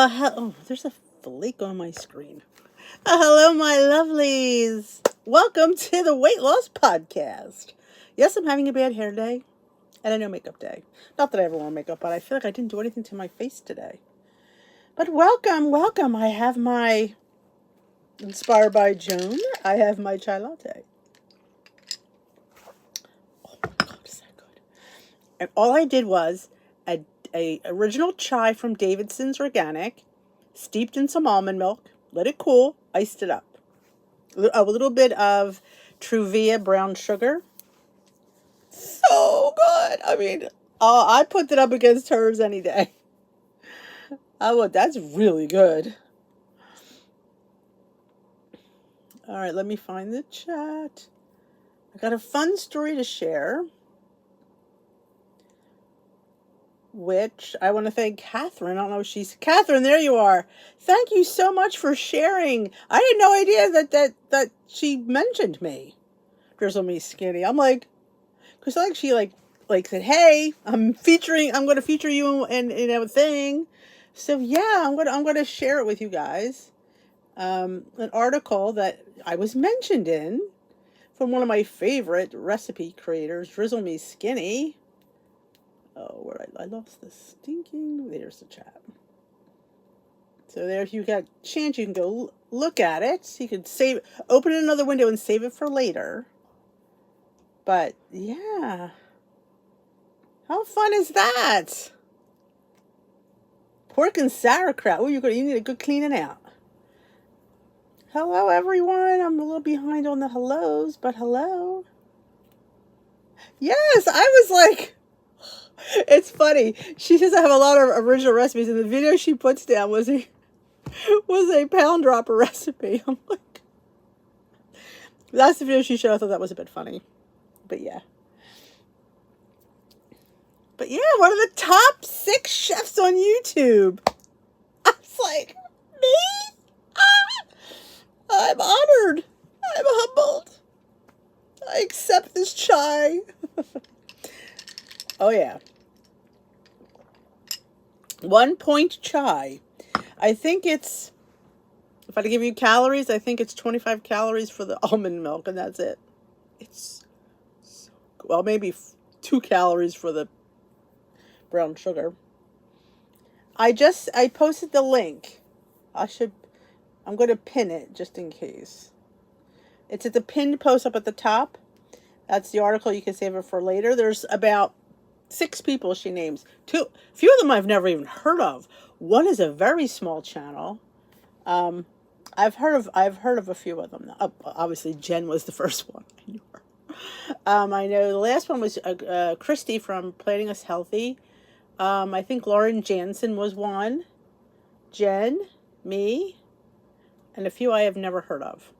Oh, there's a flake on my screen. Hello, my lovelies. Welcome to the Weight Loss Podcast. Yes, I'm having a bad hair day and a no makeup day. Not that I ever wear makeup, but I feel like I didn't do anything to my face today. But welcome, welcome. I have my Inspired by Joan. I have my chai latte. Oh my God, is that good? And all I did was a original chai from Davidson's Organic, steeped in some almond milk, let it cool, iced it up. A little bit of Truvia brown sugar. So good. I mean, I put that up against hers any day. That's really good. All right, let me find the chat. I got a fun story to share, which I want to thank Catherine. I don't know if she's... Catherine, there you are. Thank you so much for sharing. I had no idea that she mentioned me. Drizzle Me Skinny. I'm like, because like she said, hey, I'm going to feature you in a thing. So yeah, I'm going to share it with you guys. An article that I was mentioned in from one of my favorite recipe creators, Drizzle Me Skinny. Oh, where I lost the stinking... There's the chat. So there, if you got a chance, you can go look at it. You could open another window and save it for later. But yeah, how fun is that? Pork and sauerkraut. Oh, you need a good cleaning out. Hello, everyone. I'm a little behind on the hellos, but hello. Yes, I was like... It's funny. She says I have a lot of original recipes, and the video she puts down was a pound dropper recipe. I'm like, that's the video she showed. I thought that was a bit funny, but yeah. But yeah, one of the top 6 chefs on YouTube. I was like, me? I'm honored. I'm humbled. I accept this chai. Oh yeah. 1 point chai. I think it's, if I had to give you calories, I think it's 25 calories for the almond milk, and that's it. It's so good. Well, maybe 2 calories for the brown sugar. I posted the link. I'm going to pin it just in case. It's at the pinned post up at the top. That's the article. You can save it for later. There's about 6 people she names. Few of them I've never even heard of. One is a very small channel. I've heard of a few of them. Obviously, Jen was the first one. I knew her. I know the last one was Christy from Planning Us Healthy. I think Lauren Jansen was one. Jen, me, and a few I have never heard of,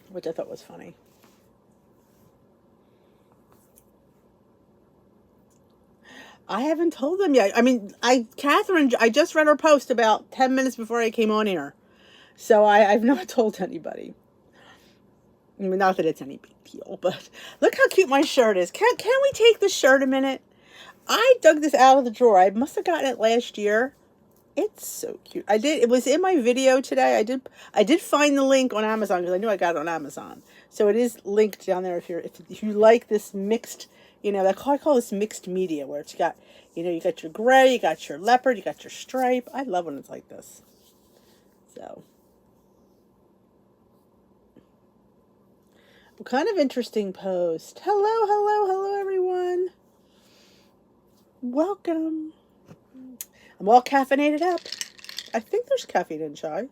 which I thought was funny. I haven't told them yet. I mean, Catherine, I just read her post about 10 minutes before I came on here. So I've not told anybody. I mean, not that it's any big deal, but look how cute my shirt is. Can we take the shirt a minute? I dug this out of the drawer. I must have gotten it last year. It's so cute. It was in my video today. I did find the link on Amazon because I knew I got it on Amazon. So it is linked down there if you like this mixed, I call this mixed media, where it's got, you got your gray, you got your leopard, you got your stripe. I love when it's like this. So, kind of interesting post. Hello, everyone. Welcome. I'm all caffeinated up. I think there's caffeine in chai.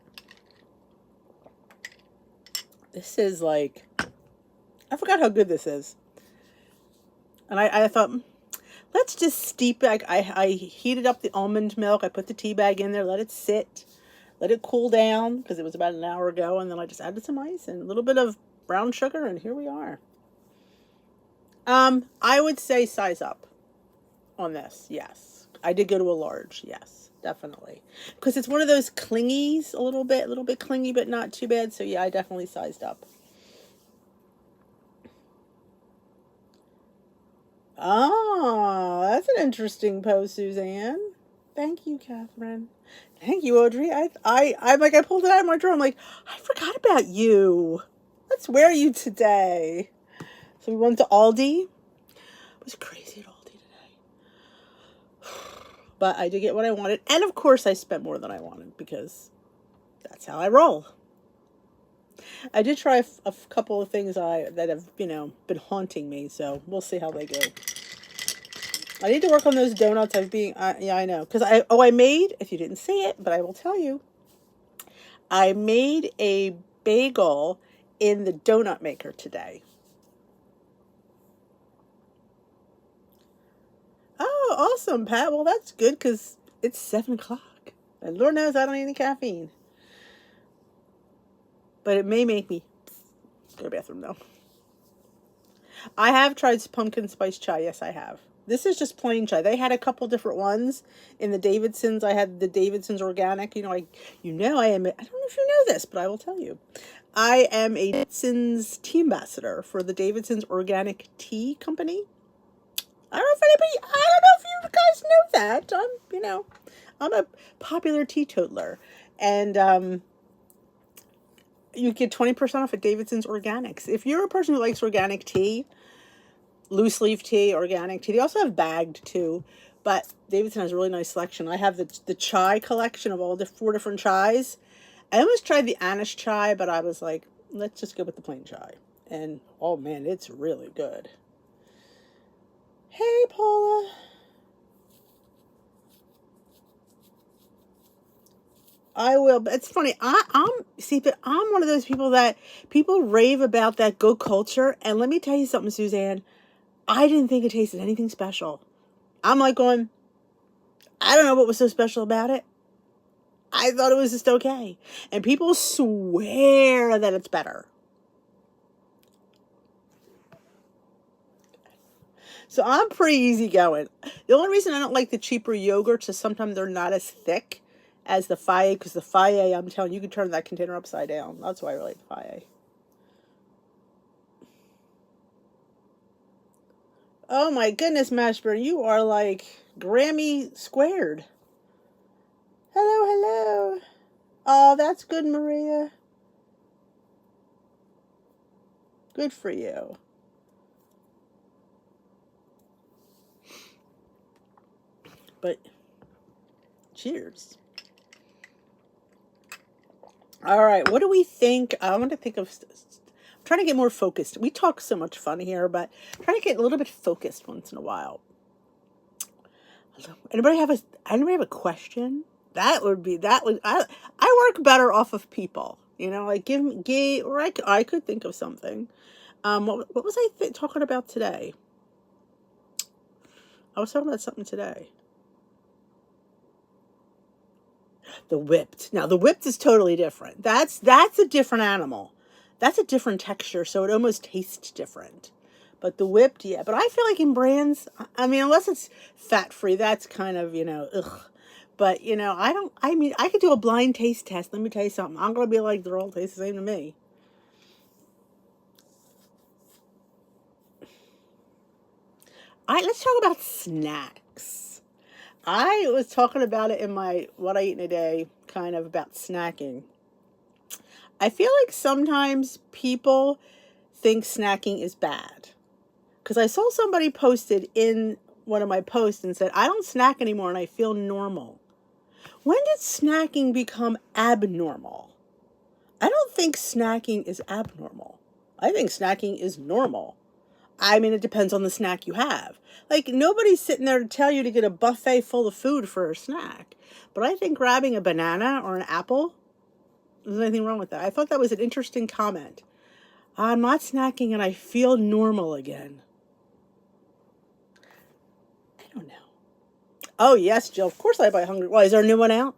This is like, I forgot how good this is. And I thought, let's just steep it. I heated up the almond milk. I put the tea bag in there, let it sit, let it cool down, because it was about an hour ago. And then I just added some ice and a little bit of brown sugar, and here we are. I would say size up on this, yes. I did go to a large, yes, definitely. Because it's one of those clingies, a little bit clingy, but not too bad. So yeah, I definitely sized up. Oh, that's an interesting post, Suzanne. Thank you, Catherine. Thank you, Audrey. I'm like, I pulled it out of my drawer. I'm like, I forgot about you. Let's wear you today. So we went to Aldi. It was crazy at Aldi today. But I did get what I wanted. And of course, I spent more than I wanted because that's how I roll. I did try a couple of things that have, been haunting me. So we'll see how they go. I need to work on those donuts. Yeah, I know. Because I made, if you didn't see it, but I will tell you, I made a bagel in the donut maker today. Oh, awesome, Pat. Well, that's good because it's 7 o'clock. And Lord knows I don't need any caffeine. But it may make me go to the bathroom, though. I have tried pumpkin spice chai. Yes, I have. This is just plain chai. They had a couple different ones in the Davidsons. I had the Davidsons organic. I don't know if you know this, but I will tell you. I am a Davidsons tea ambassador for the Davidsons Organic Tea Company. I don't know if you guys know that. I'm a popular teetotaler. And you get 20% off at Davidson's Organics. If you're a person who likes organic tea, loose leaf tea, organic tea, they also have bagged too. But Davidson has a really nice selection. I have the chai collection of all the 4 different chais. I almost tried the Anish chai, but I was like, let's just go with the plain chai. And oh man, it's really good. Hey, Paula. I will, but it's funny. But I'm one of those people that people rave about that good culture. And let me tell you something, Suzanne. I didn't think it tasted anything special. I'm like going, I don't know what was so special about it. I thought it was just okay. And people swear that it's better. So I'm pretty easygoing. The only reason I don't like the cheaper yogurts is sometimes they're not as thick as the Faye, because the Faye, I'm telling you, can turn that container upside down. That's why I really like the Faye. Oh my goodness, Mashburn, you are like Grammy squared. Hello, hello. Oh, that's good, Maria. Good for you. But cheers. All right, what do we think? I want to think of. I'm trying to get more focused. We talk so much fun here, but I'm trying to get a little bit focused once in a while. Anybody have a question? I work better off of people. Like or I could think of something. What was I talking about today? I was talking about something today. The whipped. Now the whipped is totally different. That's a different animal. That's a different texture, so it almost tastes different. But the whipped, yeah. But I feel like in brands, I mean, unless it's fat free, that's kind of, ugh. But, I could do a blind taste test. Let me tell you something. I'm going to be like, they're all taste the same to me. All right, let's talk about snacks. I was talking about it in my What I Eat in a Day, kind of about snacking. I feel like sometimes people think snacking is bad. Because I saw somebody posted in one of my posts and said, I don't snack anymore and I feel normal. When did snacking become abnormal? I don't think snacking is abnormal. I think snacking is normal. I mean, it depends on the snack you have. Like, nobody's sitting there to tell you to get a buffet full of food for a snack. But I think grabbing a banana or an apple, there's anything wrong with that. I thought that was an interesting comment. I'm not snacking and I feel normal again. I don't know. Oh, yes, Jill. Of course I buy Hungry. Why, is there a new one out?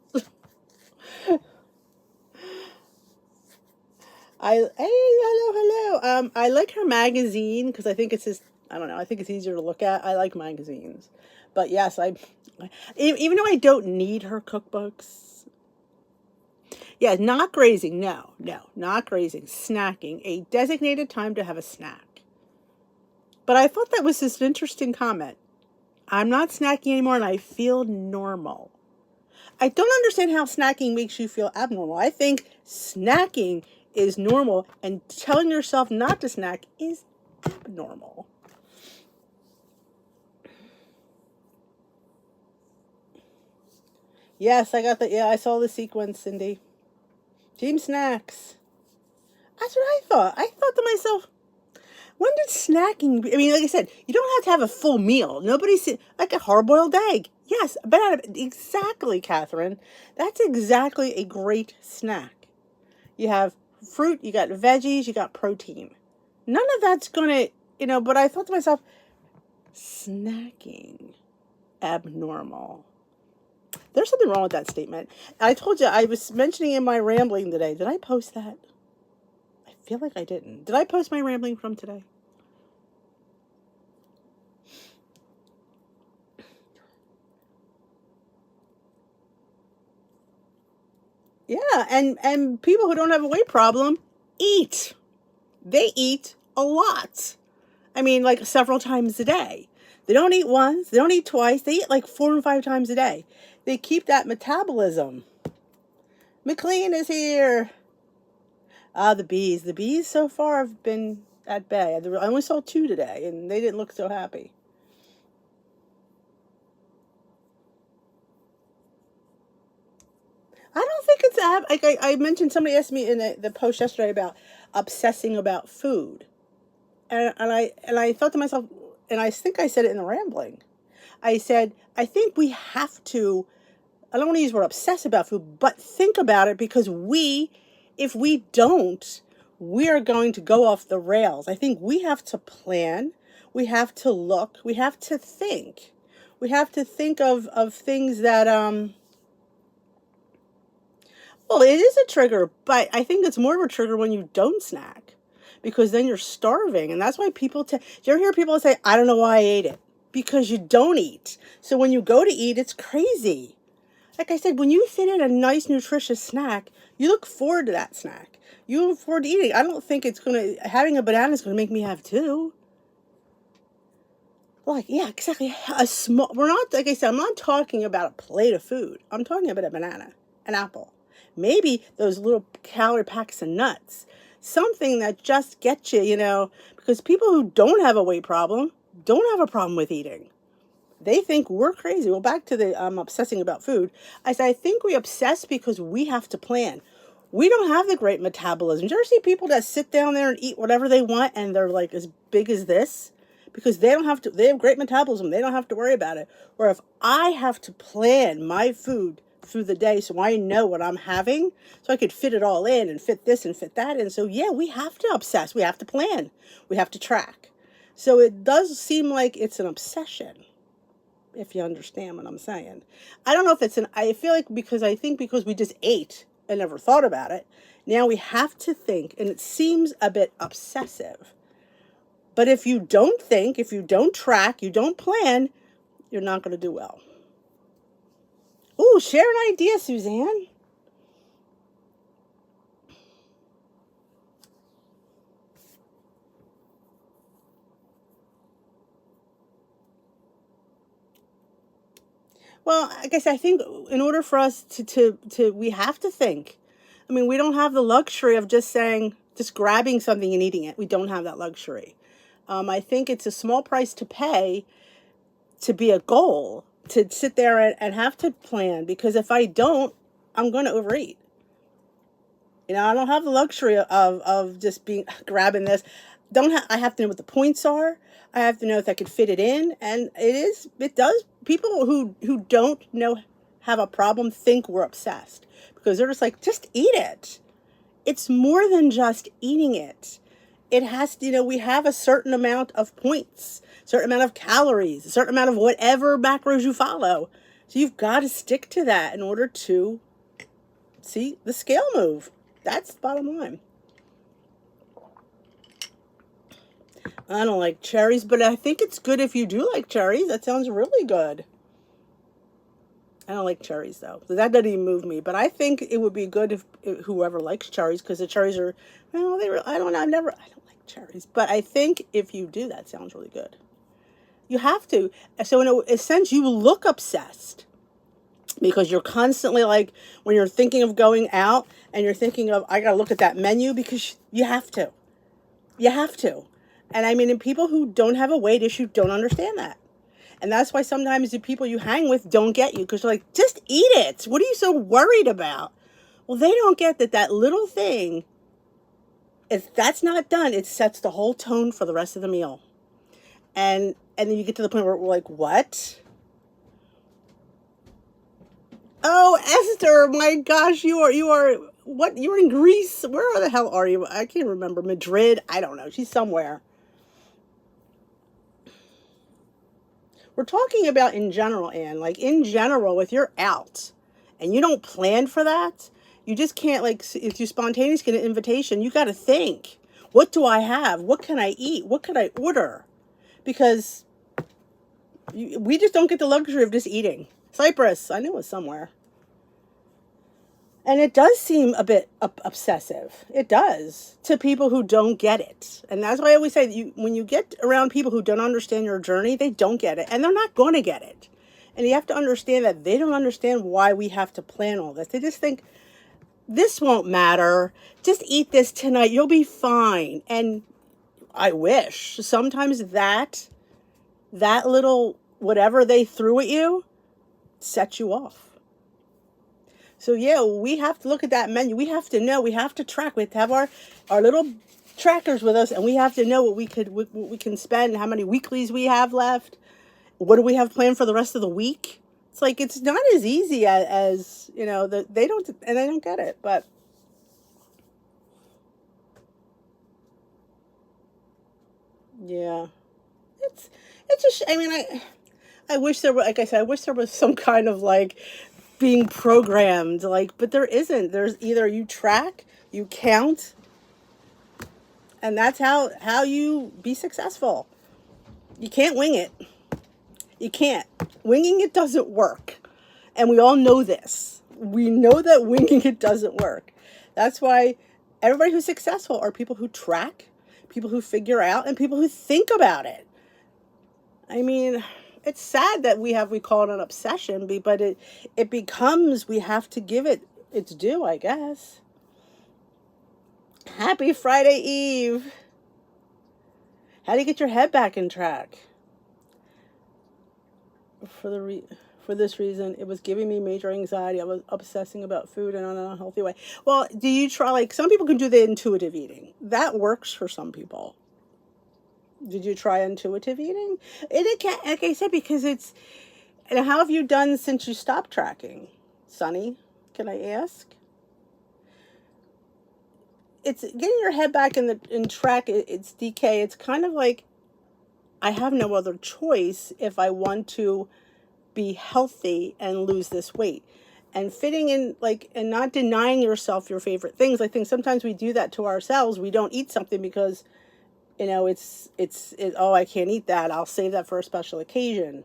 Hello. I like her magazine because I think I don't know, I think it's easier to look at. I like magazines. But yes, even though I don't need her cookbooks. Yeah, not grazing. No, not grazing. Snacking. A designated time to have a snack. But I thought that was just an interesting comment. I'm not snacking anymore and I feel normal. I don't understand how snacking makes you feel abnormal. I think snacking is normal, and telling yourself not to snack is abnormal. Yes, I got the, yeah, I saw the sequence, Cindy. Team Snacks. That's what I thought. I thought to myself, when did snacking, I mean, like I said, you don't have to have a full meal. Nobody's, like a hard-boiled egg. Yes, banana, exactly, Catherine. That's exactly a great snack. You have fruit, you got veggies, you got protein. None of that's going to, but I thought to myself, snacking, abnormal. There's something wrong with that statement. I told you, I was mentioning in my rambling today. Did I post that? I feel like I didn't. Did I post my rambling from today? Yeah, and people who don't have a weight problem eat. They eat a lot. I mean, like several times a day. They don't eat once, they don't eat twice, they eat like 4 and 5 times a day. They keep that metabolism. McLean is here. Ah, the bees. The bees so far have been at bay. I only saw 2 today, and they didn't look so happy. I don't think it's that. Like I mentioned, somebody asked me in the post yesterday about obsessing about food, and I thought to myself, and I think I said it in the rambling. I said I think we have to. I don't want to use the word obsess about food, but think about it, because if we don't, we are going to go off the rails. I think we have to plan. We have to look. We have to think. We have to think of things that well, it is a trigger, but I think it's more of a trigger when you don't snack, because then you're starving. And that's why people, do you ever hear people say, I don't know why I ate it? Because you don't eat. So when you go to eat, it's crazy. Like I said, when you fit in a nice, nutritious snack, you look forward to that snack. You look forward to eating. I don't think having a banana is going to make me have 2. Like, yeah, exactly. We're not, like I said, I'm not talking about a plate of food. I'm talking about a banana, an apple. Maybe those little calorie packs of nuts. Something that just gets you, because people who don't have a weight problem don't have a problem with eating. They think we're crazy. Well, back to the obsessing about food. I think we obsess because we have to plan. We don't have the great metabolism. Do you ever see people that sit down there and eat whatever they want, and they're like as big as this? Because they don't have to, they have great metabolism. They don't have to worry about it. Or if I have to plan my food through the day so I know what I'm having, so I could fit it all in and fit this and fit that in. So yeah, we have to obsess. We have to plan. We have to track. So it does seem like it's an obsession, if you understand what I'm saying. I don't know if I feel like because we just ate and never thought about it, now we have to think, and it seems a bit obsessive. But if you don't think, if you don't track, you don't plan, you're not going to do well. Ooh, share an idea, Suzanne. Well, I guess I think in order for us to we have to think. I mean, we don't have the luxury of just grabbing something and eating it. We don't have that luxury. I think it's a small price to pay to be a goal, to sit there and have to plan, because if I don't, I'm going to overeat. I don't have the luxury of just grabbing this. I have to know what the points are. I have to know if I could fit it in. And it does, people who don't know, have a problem, think we're obsessed, because they're just like, just eat it. It's more than just eating it. It has to, we have a certain amount of points, certain amount of calories, a certain amount of whatever macros you follow. So you've got to stick to that in order to see the scale move. That's the bottom line. I don't like cherries, but I think it's good if you do like cherries. That sounds really good. I don't like cherries, though. So that doesn't even move me. But I think it would be good if whoever likes cherries, because the cherries are, well, I don't know. I don't like cherries. But I think if you do, that sounds really good. You have to. So in a sense, you look obsessed. because you're constantly like, when you're thinking of going out and you're thinking of, I got to look at that menu, because you have to. You have to. And I mean, and people who don't have a weight issue don't understand that. And that's why sometimes the people you hang with don't get you, because you're like, just eat it. What are you so worried about? Well, they don't get that that little thing, if that's not done, it sets the whole tone for the rest of the meal. And then you get to the point where we're like, what? Oh, Esther, my gosh, you are, what? You're in Greece. Where the hell are you? I can't remember. Madrid? I don't know. She's somewhere. We're talking about in general, Anne. Like, in general, if you're out and you don't plan for that, you just can't, like, if you spontaneously get an invitation, you got to think, what do I have? What can I eat? What can I order? Because we just don't get the luxury of just eating. Cyprus, I knew it was somewhere. And it does seem a bit obsessive. It does, to people who don't get it. And that's why I always say, when you get around people who don't understand your journey, they don't get it. And they're not going to get it. And you have to understand that they don't understand why we have to plan all this. They just think, this won't matter. Just eat this tonight. You'll be fine. And I wish. Sometimes that little whatever they threw at you sets you off. So yeah, we have to look at that menu. We have to know. We have to track. We have to have our little trackers with us, and we have to know what we can spend, how many weeklies we have left, what do we have planned for the rest of the week. It's like, it's not as easy as you know, they don't get it. But yeah, it's just, I mean, I wish there were, like I said, I wish there was some kind of like being programmed, like, but there isn't. There's either you track, you count, and that's how you be successful. You can't wing it. You can't. Winging it doesn't work. And we all know this. We know that winging it doesn't work. That's why everybody who's successful are people who track, people who figure out, and people who think about it. I mean, it's sad that we call it an obsession, but it becomes, we have to give it its due, I guess. Happy Friday Eve. How do you get your head back in track? For this reason, it was giving me major anxiety. I was obsessing about food in an unhealthy way. Well, do you try, like, some people can do the intuitive eating. That works for some people. Did you try intuitive eating? It can't, like I said, because it's, and how have you done since you stopped tracking, Sunny? Can I ask? It's getting your head back in track. It's DK. It's kind of like, I have no other choice if I want to be healthy and lose this weight. And fitting in, like, and not denying yourself your favorite things. I think sometimes we do that to ourselves. We don't eat something because, you know, it's oh, I can't eat that. I'll save that for a special occasion.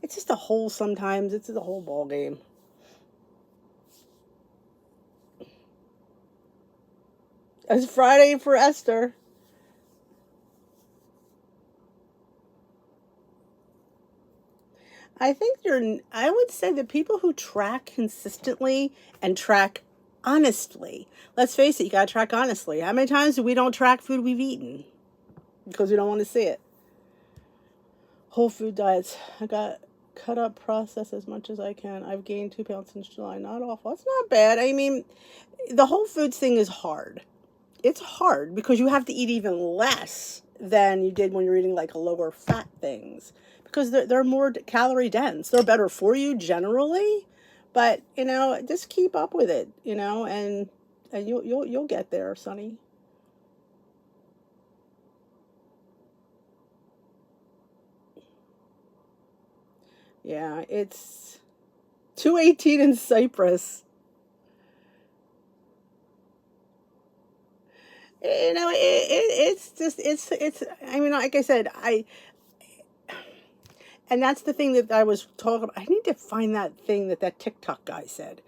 It's just sometimes it's the whole ball game. It's Friday for Esther. I would say that people who track consistently and track honestly, let's face it, you gotta track honestly. How many times do we don't track food we've eaten? Because we don't want to see it. Whole food diets. I got cut up processed as much as I can. I've gained 2 pounds since July. Not awful. It's not bad. I mean, the whole foods thing is hard. It's hard because you have to eat even less than you did when you're eating like lower fat things, because they're more calorie dense. They're better for you generally, but you know, just keep up with it, you know, and you'll get there, Sonny. Yeah, it's 218 in Cyprus. You know, it's just, it's, I mean, like I said, and that's the thing that I was talking about. I need to find that thing that TikTok guy said,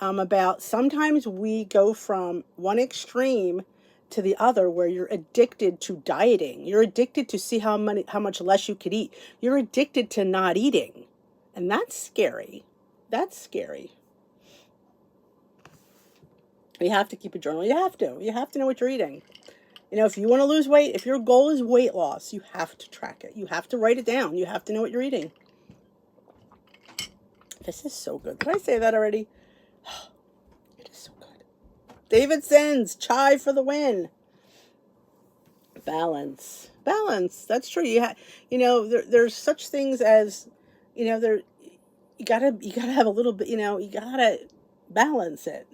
about sometimes we go from one extreme to the other, where you're addicted to dieting. You're addicted to see how much less you could eat. You're addicted to not eating. And that's scary. That's scary. You have to keep a journal. You have to. You have to know what you're eating. You know, if you want to lose weight, if your goal is weight loss, you have to track it. You have to write it down. You have to know what you're eating. This is so good. Did I say that already? It is so good. David sends chai for the win. Balance. Balance. That's true. You know, there's such things as, you know, you gotta have a little bit, you know, you gotta balance it.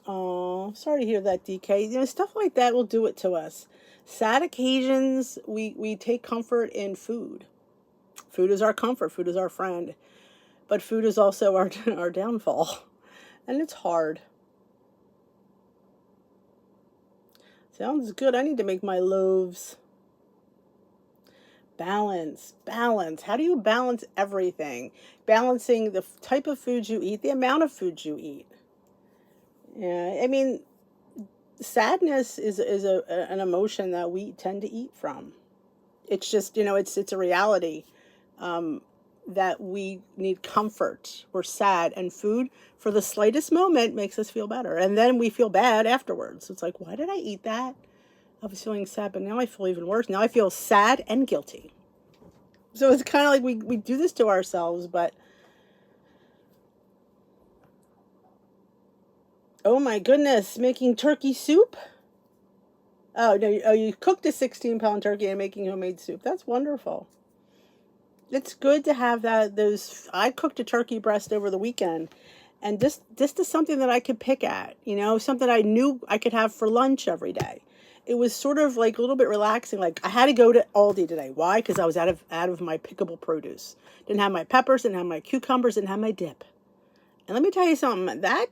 Oh, sorry to hear that, DK. You know, stuff like that will do it to us. Sad occasions, we take comfort in food. Food is our comfort. Food is our friend. But food is also our downfall. And it's hard. Sounds good. I need to make my loaves. Balance, balance. How do you balance everything? Balancing the type of food you eat, the amount of food you eat. Yeah, I mean, sadness is an emotion that we tend to eat from. It's just, you know, it's a reality, that we need comfort. We're sad, and food for the slightest moment makes us feel better, and then we feel bad afterwards. It's like, why did I eat that? I was feeling sad, but now I feel even worse. Now I feel sad and guilty. So it's kind of like we do this to ourselves, but oh my goodness, making turkey soup? Oh, no, oh, you cooked a 16-pound turkey and making homemade soup. That's wonderful. It's good to have those. I cooked a turkey breast over the weekend, and this is something that I could pick at, you know, something I knew I could have for lunch every day. It was sort of like a little bit relaxing. Like I had to go to Aldi today. Why? Because I was out of my pickable produce. Didn't have my peppers, didn't have my cucumbers, didn't have my dip. And let me tell you something, that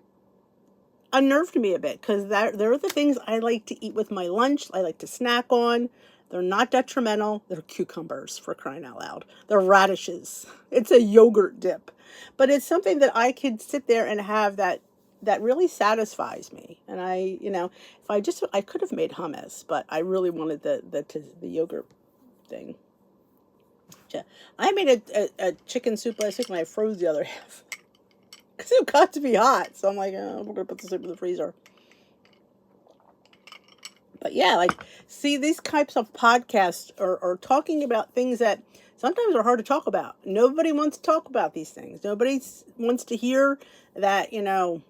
unnerved me a bit, because there are the things I like to eat with my lunch. I like to snack on. They're not detrimental. They're cucumbers, for crying out loud. They're radishes. It's a yogurt dip. But it's something that I could sit there and have that really satisfies me. And you know, if I could have made hummus, but I really wanted the yogurt thing. Yeah. I made a chicken soup last week, and I froze the other half because it got to be hot. So I'm like, oh, we're gonna put the soup in the freezer. But yeah, like, see, these types of podcasts are talking about things that sometimes are hard to talk about. Nobody wants to talk about these things. Nobody wants to hear that, you know,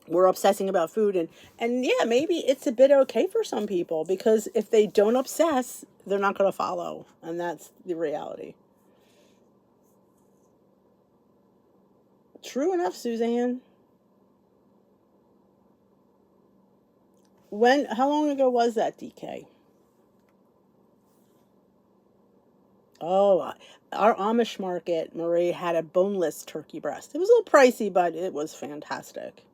we're obsessing about food. And yeah, maybe it's a bit okay for some people, because if they don't obsess, they're not going to follow. And that's the reality. True enough, Suzanne. How long ago was that, DK? Oh, our Amish market, Marie, had a boneless turkey breast. It was a little pricey, but it was fantastic.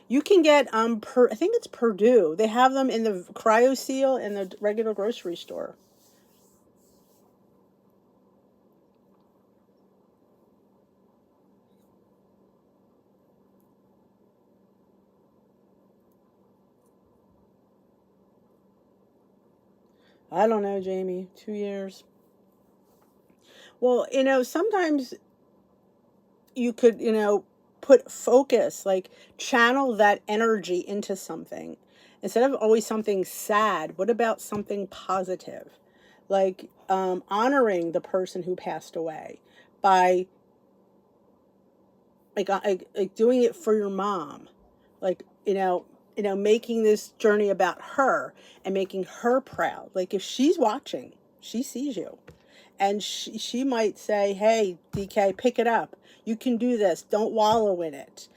You can get I think it's Purdue. They have them in the cryo seal in the regular grocery store. I don't know, Jamie. 2 years. Well, you know, sometimes you could, you know, put focus, like channel that energy into something. Instead of always something sad, what about something positive? Like honoring the person who passed away by like doing it for your mom. Like, making this journey about her and making her proud. Like if she's watching, she sees you. And she might say, hey, DK, pick it up. You can do this. Don't wallow in it.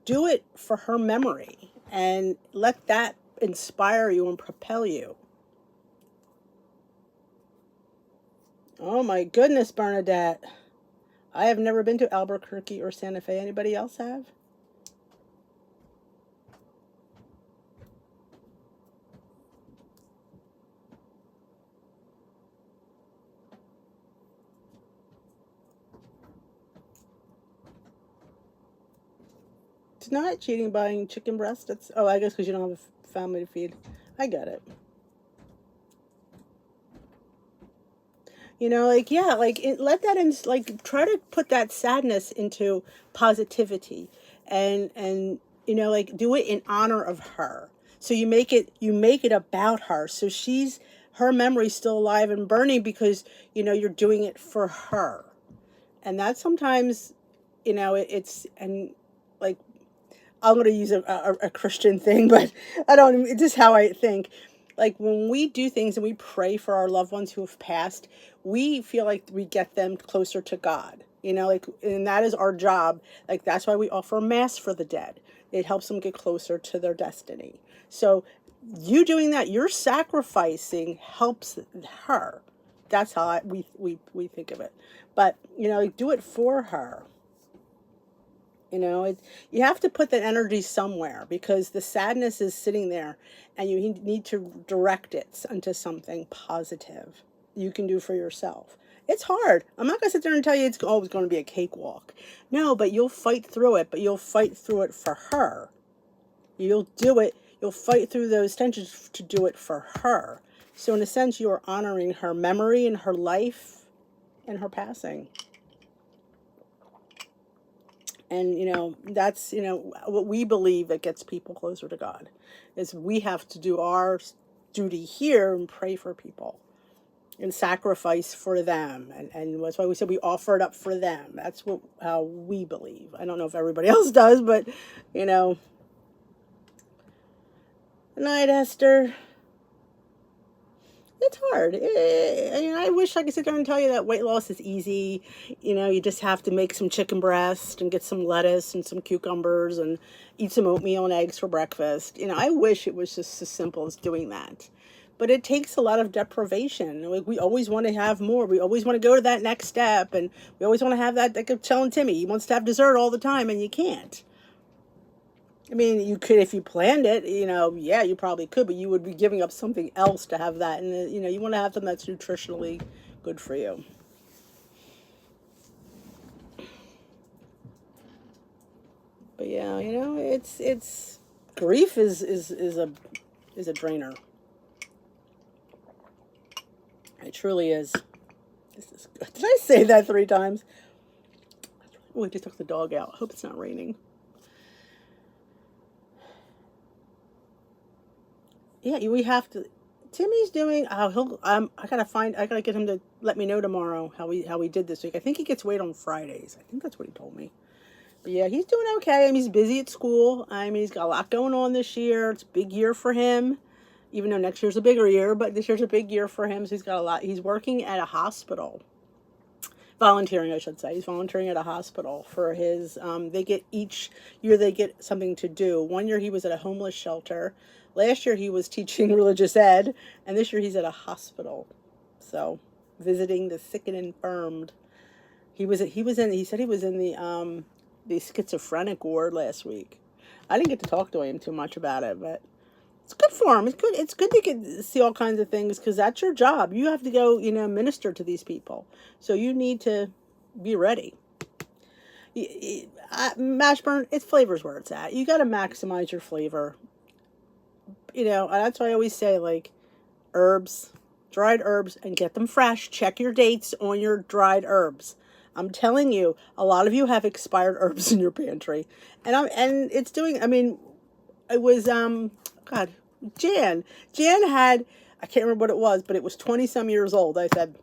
Do it for her memory and let that inspire you and propel you. Oh my goodness, Bernadette. I have never been to Albuquerque or Santa Fe. Anybody else have? It's not cheating buying chicken breast. I guess because you don't have a family to feed. I get it. You know, like, yeah, like let that in, like try to put that sadness into positivity, and you know, like do it in honor of her. So you make it about her. So her memory's still alive and burning because you know you're doing it for her. And that sometimes, you know, it's, and like I'm going to use a Christian thing, but I don't, it's just how I think. Like when we do things and we pray for our loved ones who have passed, we feel like we get them closer to God, you know, like, and that is our job. Like that's why we offer mass for the dead. It helps them get closer to their destiny. So you doing that, you're sacrificing helps her. That's how we think of it. But, you know, do it for her. You know, you have to put that energy somewhere because the sadness is sitting there and you need to direct it into something positive you can do for yourself. It's hard. I'm not going to sit there and tell you it's always going to be a cakewalk. No, but you'll fight through it, but you'll fight through it for her. You'll do it. You'll fight through those tensions to do it for her. So in a sense, you are honoring her memory and her life and her passing. And, you know, that's, you know, what we believe that gets people closer to God is we have to do our duty here and pray for people and sacrifice for them. And that's why we said we offer it up for them. That's how we believe. I don't know if everybody else does, but, you know. Good night, Esther. It's hard. I wish I could sit there and tell you that weight loss is easy. You know, you just have to make some chicken breast and get some lettuce and some cucumbers and eat some oatmeal and eggs for breakfast. You know, I wish it was just as simple as doing that. But it takes a lot of deprivation. Like, we always want to have more. We always want to go to that next step. And we always want to have that, like I'm telling Timmy, he wants to have dessert all the time and you can't. I mean, you could if you planned it, you know, yeah, you probably could, but you would be giving up something else to have that. And, you know, you want to have something that's nutritionally good for you. But yeah, you know, it's grief is a drainer. It truly is. This is good. Did I say that 3 times? Oh, I just took the dog out. I hope it's not raining. Yeah, we have to. Timmy's doing. Oh, I gotta get him to let me know tomorrow how he did this week. I think he gets weighed on Fridays. I think that's what he told me. But yeah, he's doing okay. I mean, he's busy at school. I mean, he's got a lot going on this year. It's a big year for him. Even though next year's a bigger year, but this year's a big year for him. So he's got a lot. He's working at a hospital. Volunteering, I should say. He's volunteering at a hospital for his, they get each year they get something to do. One year he was at a homeless shelter. Last year he was teaching religious ed, and this year he's at a hospital. So, visiting the sick and infirmed. He said he was in the schizophrenic ward last week. I didn't get to talk to him too much about it, but it's good for him. It's good to see all kinds of things because that's your job. You have to go, you know, minister to these people. So you need to be ready. Mashburn, it's flavor's where it's at. You got to maximize your flavor. You know, that's why I always say, like, herbs, dried herbs, and get them fresh. Check your dates on your dried herbs. I'm telling you, a lot of you have expired herbs in your pantry. And it's doing, I mean, it was, God, Jan had, I can't remember what it was, but it was 20 some years old. I said,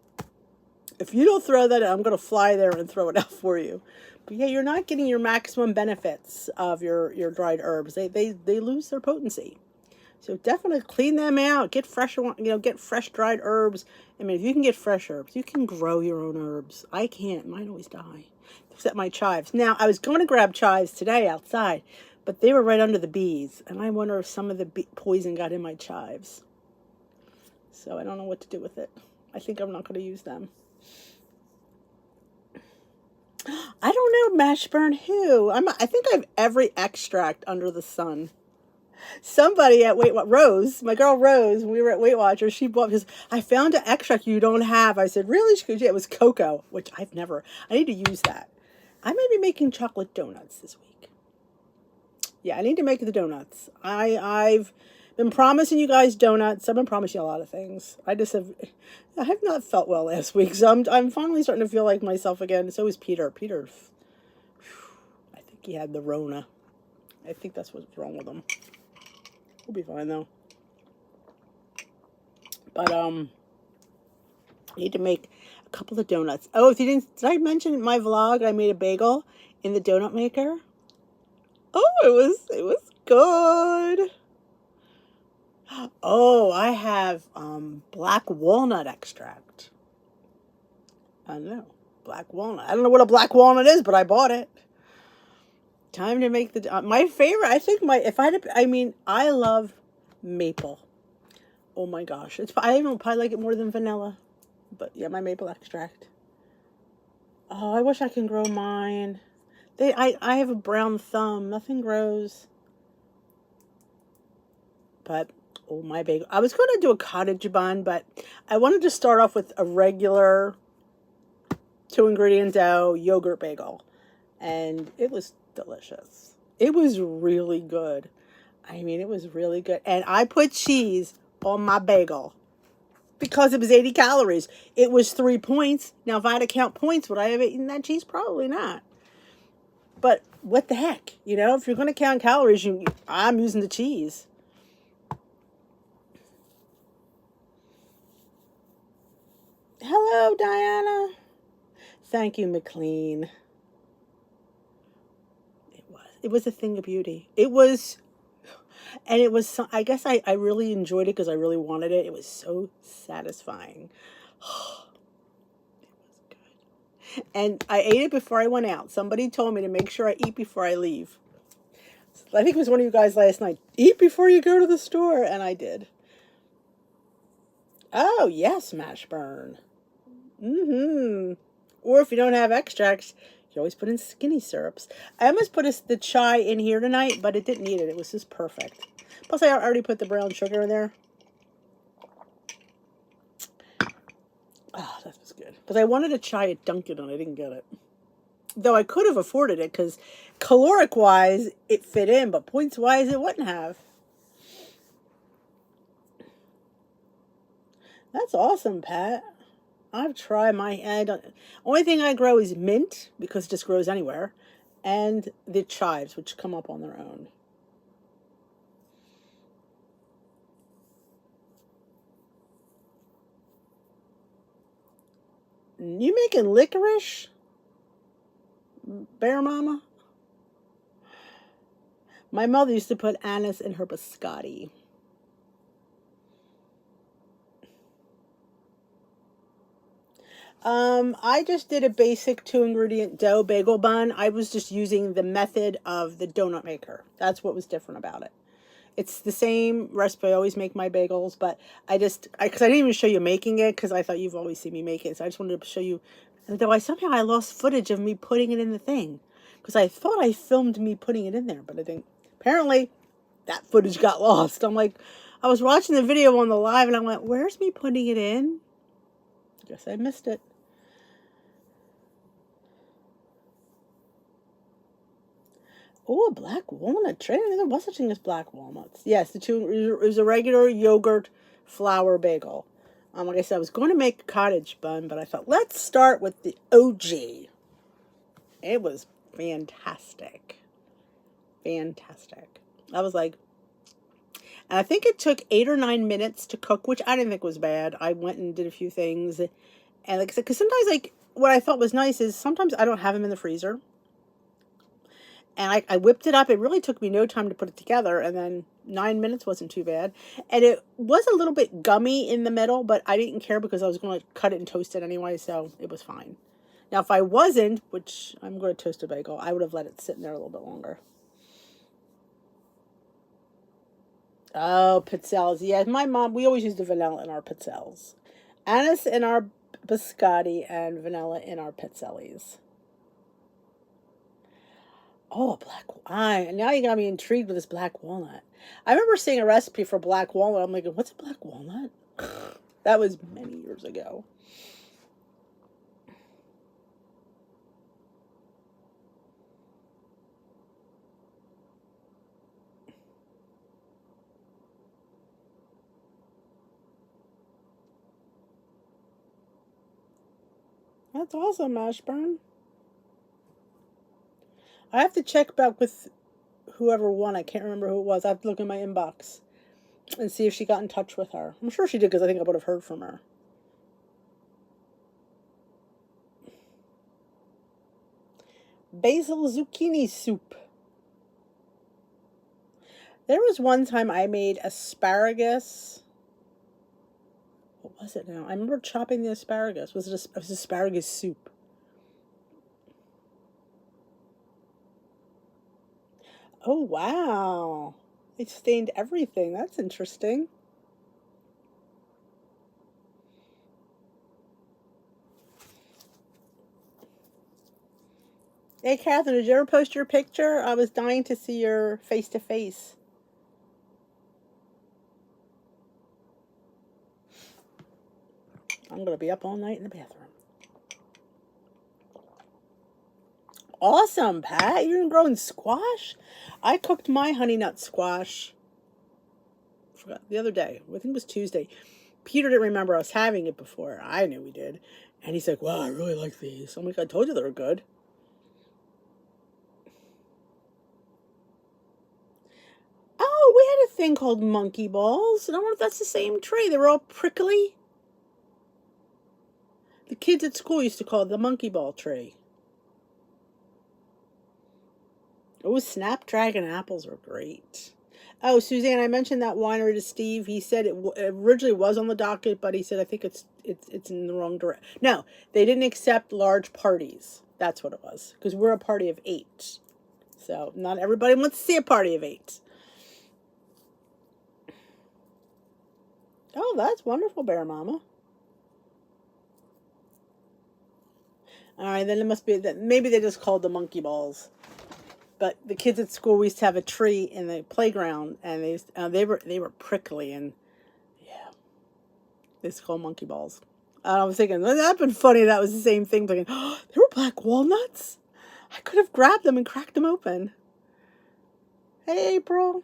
if you don't throw that, I'm going to fly there and throw it out for you. But yeah, you're not getting your maximum benefits of your dried herbs. They lose their potency. So definitely clean them out. Get fresh, get fresh dried herbs. I mean, if you can get fresh herbs, you can grow your own herbs. I can't. Mine always die. Except my chives. Now, I was going to grab chives today outside, but they were right under the bees. And I wonder if some of the poison got in my chives. So I don't know what to do with it. I think I'm not going to use them. I don't know, Mashburn, who? I think I have every extract under the sun. Somebody at Rose, my girl Rose, when we were at Weight Watchers, she bought this. I found an extract you don't have. I said, really? She goes, yeah, it was cocoa, which I need to use that. I may be making chocolate donuts this week. Yeah, I need to make the donuts. I've Been promising you guys donuts. I've been promising you a lot of things. I have not felt well last week, so I'm finally starting to feel like myself again. So is Peter. Peter, I think he had the Rona. I think that's what's wrong with him. We'll be fine though. But I need to make a couple of donuts. Oh, if you did I mention in my vlog I made a bagel in the donut maker? Oh, it was good. Oh, I have black walnut extract. I don't know. Black walnut. I don't know what a black walnut is, but I bought it. Time to make the my favorite. I think my if I had to, I mean, I love maple. Oh my gosh. I even probably like it more than vanilla. But yeah, my maple extract. Oh, I wish I could grow mine. I have a brown thumb. Nothing grows. But oh, my bagel. I was going to do a cottage bun, but I wanted to start off with a regular 2-ingredient dough yogurt bagel. And it was delicious. It was really good. I mean, it was really good. And I put cheese on my bagel because it was 80 calories. It was 3 points. Now, if I had to count points, would I have eaten that cheese? Probably not. But what the heck? You know, if you're going to count calories, I'm using the cheese. Hello, Diana. Thank you, McLean. It was a thing of beauty. It was, and it was, I guess I really enjoyed it because I really wanted it. It was so satisfying. It was good. And I ate it before I went out. Somebody told me to make sure I eat before I leave. I think it was one of you guys last night. Eat before you go to the store. And I did. Oh, yes, Mashburn. Mm-hmm. Or if you don't have extracts, you always put in skinny syrups. I almost put the chai in here tonight, but it didn't need it. It was just perfect. Plus, I already put the brown sugar in there. Oh, that was good. Because I wanted a chai at Dunkin' and I didn't get it. Though I could have afforded it because caloric-wise, it fit in, but points-wise, it wouldn't have. That's awesome, Pat. I've tried only thing I grow is mint, because it just grows anywhere, and the chives, which come up on their own. You making licorice, Bear Mama? My mother used to put anise in her biscotti. I just did a basic 2-ingredient dough bagel bun. I was just using the method of the donut maker. That's what was different about it. It's the same recipe. I always make my bagels, but because I didn't even show you making it because I thought you've always seen me make it. So I just wanted to show you. Though somehow I lost footage of me putting it in the thing because I thought I filmed me putting it in there, but I think apparently that footage got lost. I'm like, I was watching the video on the live and I went, where's me putting it in? Guess I missed it. Oh, a black walnut tray. There was such thing as black walnuts. Yes, it was a regular yogurt flour bagel. Like I said, I was going to make a cottage bun, but I thought, let's start with the OG. It was fantastic. Fantastic. I was like, and I think it took 8 or 9 minutes to cook, which I didn't think was bad. I went and did a few things. And like I said, because sometimes, like, what I thought was nice is sometimes I don't have them in the freezer. And I whipped it up. It really took me no time to put it together. And then 9 minutes wasn't too bad. And it was a little bit gummy in the middle, but I didn't care because I was going to cut it and toast it anyway. So it was fine. Now, if I wasn't, which I'm going to toast a bagel, I would have let it sit in there a little bit longer. Oh, pizzelles. Yeah, my mom, we always use the vanilla in our pizzelles. Anise in our biscotti and vanilla in our pizzellis. Oh, now you got me intrigued with this black walnut. I remember seeing a recipe for black walnut. I'm like, what's a black walnut? That was many years ago. That's awesome, Ashburn. I have to check back with whoever won. I can't remember who it was. I have to look in my inbox and see if she got in touch with her. I'm sure she did because I think I would have heard from her. Basil zucchini soup. There was one time I made asparagus. What was it now? I remember chopping the asparagus. It was asparagus soup. Oh, wow. It stained everything. That's interesting. Hey, Catherine, did you ever post your picture? I was dying to see your face-to-face. I'm going to be up all night in the bathroom. Awesome, Pat. You're growing squash? I cooked my honey nut squash. I forgot the other day. I think it was Tuesday. Peter didn't remember us having it before. I knew we did. And he's like, wow, I really like these. I'm like, I told you they were good. Oh, we had a thing called monkey balls. I don't know if that's the same tree. They were all prickly. The kids at school used to call it the monkey ball tree. Oh, Snapdragon apples are great. Oh, Suzanne, I mentioned that winery to Steve. He said it originally was on the docket, but he said I think it's in the wrong direction. No, they didn't accept large parties. That's what it was, because we're a party of 8. So not everybody wants to see a party of 8. Oh, that's wonderful, Bear Mama. All right, then it must be that maybe they just called the monkey balls. But the kids at school, we used to have a tree in the playground, and they were prickly, and yeah, they used to call monkey balls. I was thinking that'd been funny. That was the same thing. Thinking, oh, they were black walnuts. I could have grabbed them and cracked them open. Hey, April.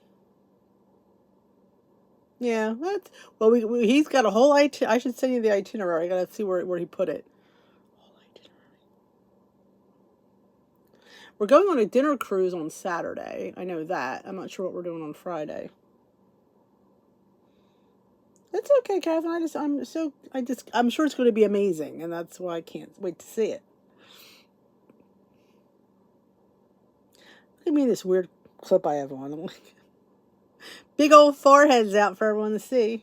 Yeah, that's well. He's got a whole I should send you the itinerary. I gotta see where he put it. We're going on a dinner cruise on Saturday. I know that. I'm not sure what we're doing on Friday. That's okay, Catherine. I'm sure it's going to be amazing, and that's why I can't wait to see it. Look at me, this weird clip I have on. I'm like, big old foreheads out for everyone to see.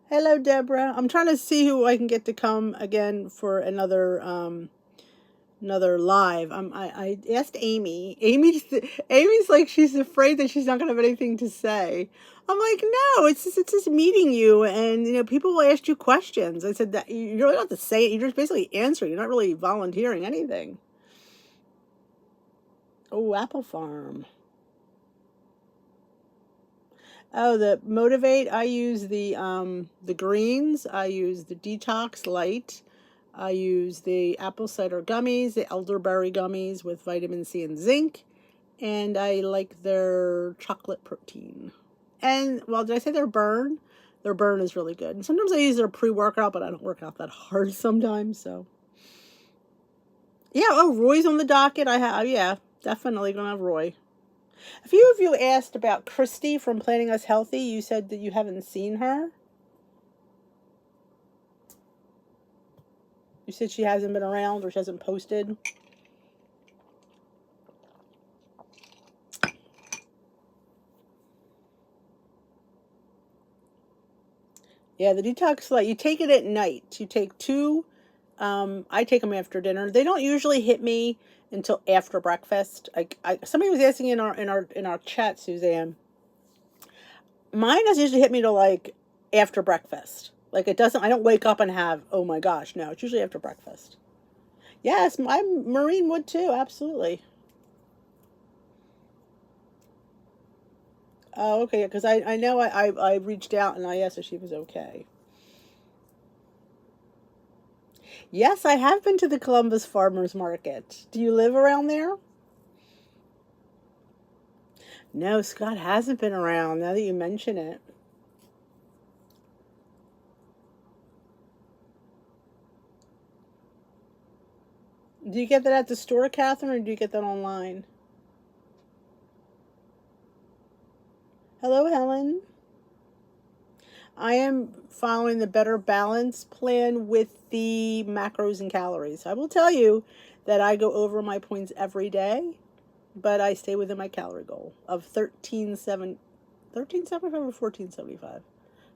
Hello, Deborah. I'm trying to see who I can get to come again for another live. I asked Amy. Amy's like she's afraid that she's not gonna have anything to say. I'm like, no, it's just meeting you, and people will ask you questions. I said that you don't have to say it. You're just basically answering. You're not really volunteering anything. Oh, Apple Farm. Oh, the Motivate. I use the greens. I use the Detox Light. I use the apple cider gummies, the elderberry gummies with vitamin C and zinc, and I like their chocolate protein. And, well, did I say their burn? Their burn is really good. And sometimes I use their pre-workout, but I don't work out that hard sometimes, so. Yeah, oh, Roy's on the docket. Yeah, definitely gonna have Roy. A few of you asked about Christy from Planning Us Healthy. You said that you haven't seen her. You said she hasn't been around or she hasn't posted. Yeah, the Detox Light, you take it at night. You take 2. I take them after dinner. They don't usually hit me until after breakfast. Somebody was asking in our chat, Suzanne. Mine doesn't usually hit me till like after breakfast. Like it doesn't. I don't wake up and have. Oh my gosh, no. It's usually after breakfast. Yes, Maureen would too. Absolutely. Oh, okay. Because I know I reached out and I asked if she was okay. Yes, I have been to the Columbus Farmers Market. Do you live around there? No, Scott hasn't been around now that you mention it. Do you get that at the store, Catherine, or do you get that online? Hello, Helen. I am following the Better Balance plan with the macros and calories. I will tell you that I go over my points every day, but I stay within my calorie goal of 1375 or 1475. I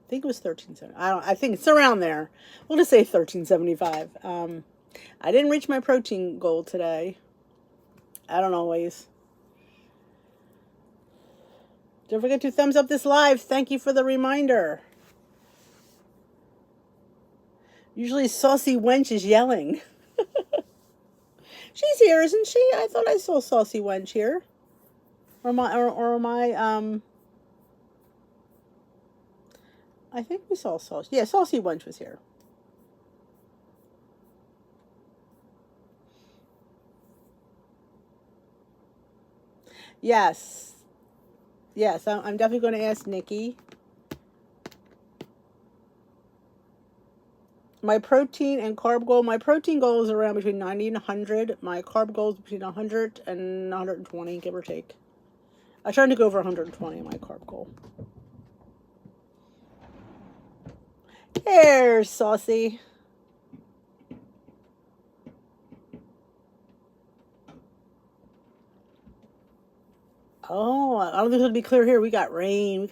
think it was 1370. I think it's around there. We'll just say 1375. I didn't reach my protein goal today. I don't always. Don't forget to thumbs up this live. Thank you for the reminder. Usually Saucy Wench is yelling. She's here, isn't she? I thought I saw Saucy Wench here. Or am I, I think we saw Saucy. Yeah, Saucy Wench was here. Yes. Yes, I'm definitely going to ask Nikki. My protein and carb goal. My protein goal is around between 90 and 100. My carb goal is between 100 and 120, give or take. I try to go over 120 in my carb goal. There's Saucy. Oh, I don't think it'll be clear here. We got rain.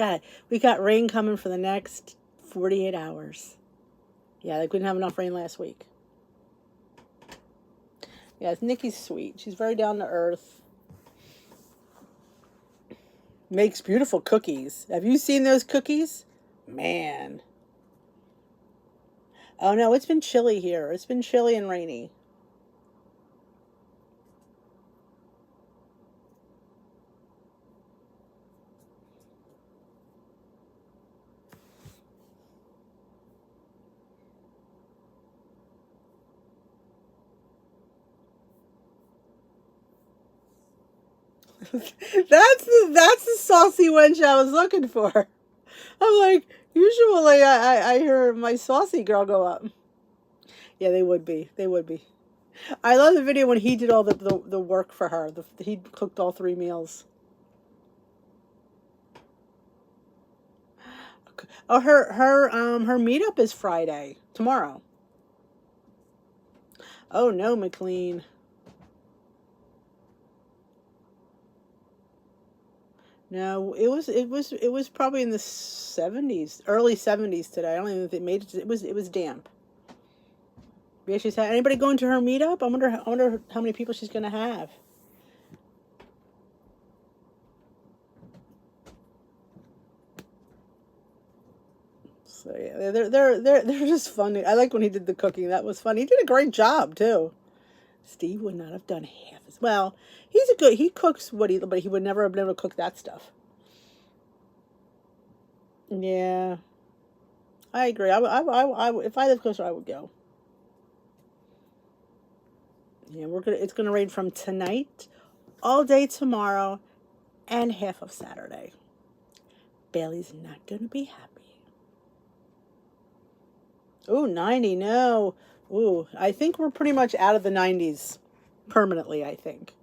We got rain coming for the next 48 hours. Yeah, they couldn't have enough rain last week. Yes, Nikki's sweet. She's very down to earth. Makes beautiful cookies. Have you seen those cookies? Man. Oh no, it's been chilly here. It's been chilly and rainy. that's the saucy wench I was looking for. I'm like, usually I hear my saucy girl go up. Yeah, they would be. They would be. I love the video when he did all the work for her. He cooked all 3 meals. Oh, her meetup is Friday, tomorrow. Oh no, McLean. No, it was probably in the 70s, early 70s today. I don't even think it made it. It was damp. Yeah, she's had anybody going to her meetup? I wonder how many people she's gonna have. So yeah, they're just funny. I like when he did the cooking. That was fun. He did a great job too. Steve would not have done half as well. He cooks but he would never have been able to cook that stuff. Yeah, I agree. If I lived closer, I would go. Yeah, it's gonna rain from tonight, all day tomorrow, and half of Saturday. Bailey's not gonna be happy. Ooh, 90, no. Ooh, I think we're pretty much out of the 90s permanently, I think.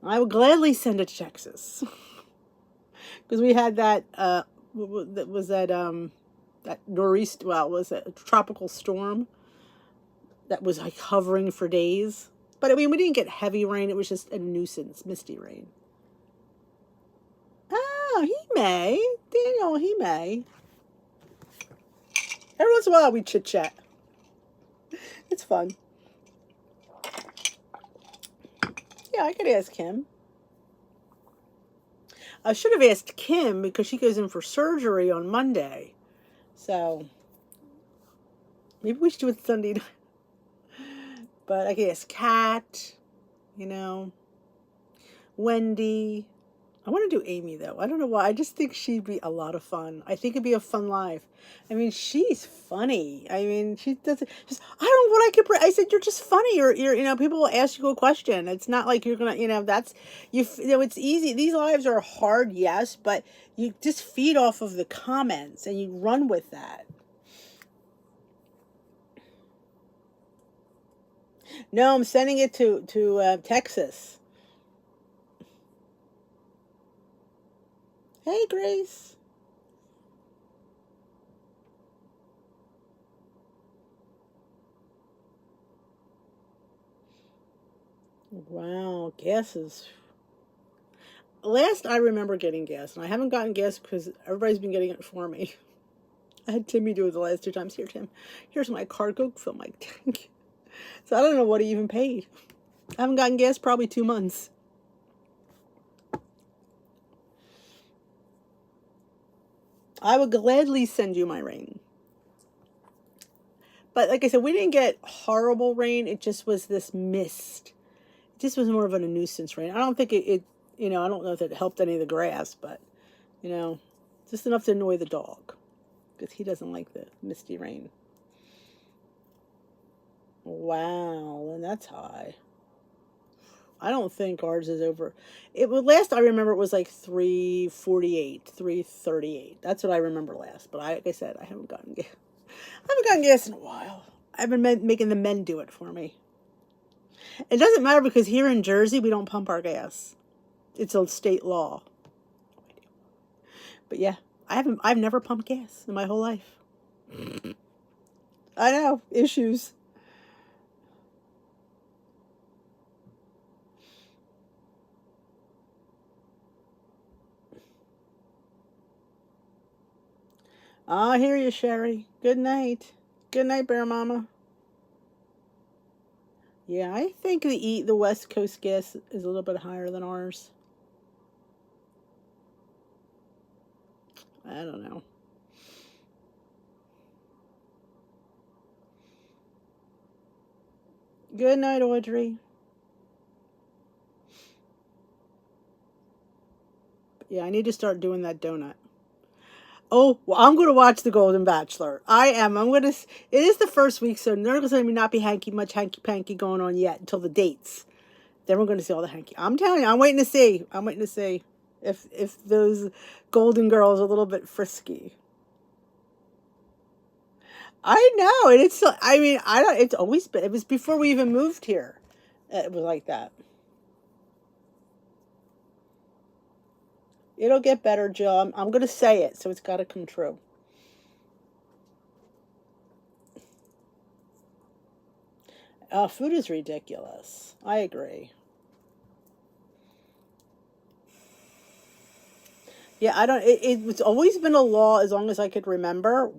I would gladly send it to Texas. Because we had that, that nor'easter, well, was it a tropical storm that was like hovering for days. But I mean, we didn't get heavy rain. It was just a nuisance, misty rain. Oh, he may. Daniel, he may. Every once in a while we chit chat. It's fun. Yeah, I could ask him. I should have asked Kim because she goes in for surgery on Monday. So maybe we should do it Sunday night. But I could ask Kat, Wendy. I want to do Amy, though. I don't know why. I just think she'd be a lot of fun. I think it'd be a fun live. I mean, she's funny. I mean, she doesn't just, I don't know what I could, I said, you're just funny. You're, people will ask you a question. It's not like you're going to, it's easy. These lives are hard, yes, but you just feed off of the comments and you run with that. No, I'm sending it to Texas. Hey, Grace. Wow, gas is. Last I remember getting gas, and I haven't gotten gas because everybody's been getting it for me. I had Timmy do it the last 2 times. Here, Tim. Here's my card. Go fill my tank. So I don't know what he even paid. I haven't gotten gas probably 2 months. I would gladly send you my rain. But like I said, we didn't get horrible rain. It just was this mist. It just was more of a nuisance rain. I don't think it I don't know if it helped any of the grass, but, just enough to annoy the dog. Because he doesn't like the misty rain. Wow, and that's high. I don't think ours is over. Last I remember it was like 348, 338. That's what I remember last. But like I said, I haven't gotten gas. I haven't gotten gas in a while. I've been making the men do it for me. It doesn't matter because here in Jersey we don't pump our gas. It's a state law. But yeah, I've never pumped gas in my whole life. I know, issues. I hear you, Sherry. Good night. Good night, Bear Mama. Yeah, I think the West Coast gas is a little bit higher than ours. I don't know. Good night, Audrey. Yeah, I need to start doing that donut. Oh, well, I'm going to watch The Golden Bachelor. I am. It is the first week, so there's going to not be much hanky-panky going on yet until the dates. Then we're going to see all the hanky. I'm telling you, I'm waiting to see. I'm waiting to see if those golden girls are a little bit frisky. I know, and it's always been. It was before we even moved here. It was like that. It'll get better, Jill. I'm going to say it, so it's got to come true. Food is ridiculous. I agree. Yeah, I don't. It's always been a law, as long as I could remember,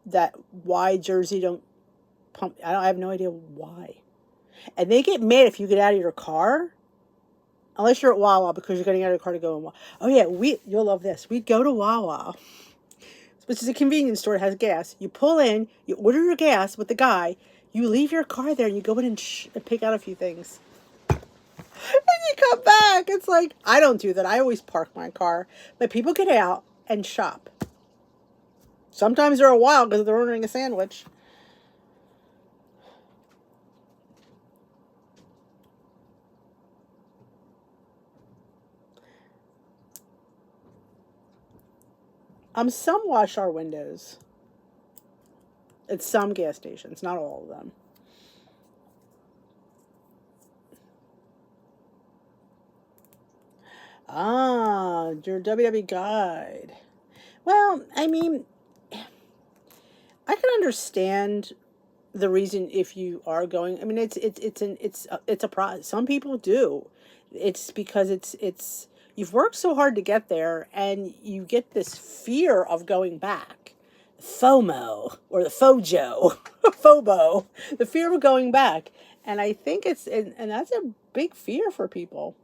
that why Jersey don't pump. I have no idea why. And they get mad if you get out of your car, unless you're at Wawa, because you're getting out of your car to go in Wawa. Oh yeah, you'll love this. We go to Wawa, which is a convenience store that has gas. You pull in, you order your gas with the guy, you leave your car there, and you go in and pick out a few things. And you come back. It's like, I don't do that. I always park my car. But people get out and shop. Sometimes they're a while because they're ordering a sandwich. Some wash our windows. At some gas stations, not all of them. Your WW guide. Well, I can understand the reason if you are going. It's a pro. Some people do. It's because it's you've worked so hard to get there, and you get this fear of going back. FOMO or the FOJO, FOBO, the fear of going back, and I think and that's a big fear for people.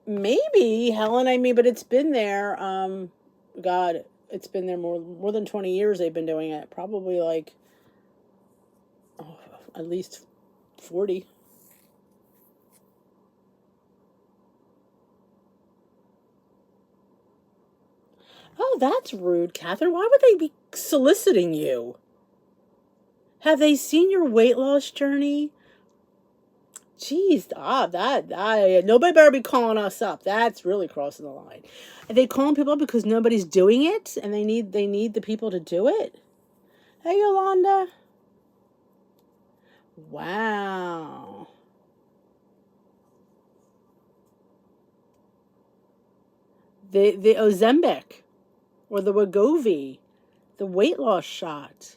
Maybe Helen, but it's been there. God, it's been there more than 20 years. They've been doing it. Probably like at least 40. Oh, that's rude, Catherine. Why would they be soliciting you? Have they seen your weight loss journey? Jeez, nobody better be calling us up. That's really crossing the line. Are they calling people up because nobody's doing it, and they need the people to do it? Hey, Yolanda. Wow. The Ozempic or the Wegovy, the weight loss shot.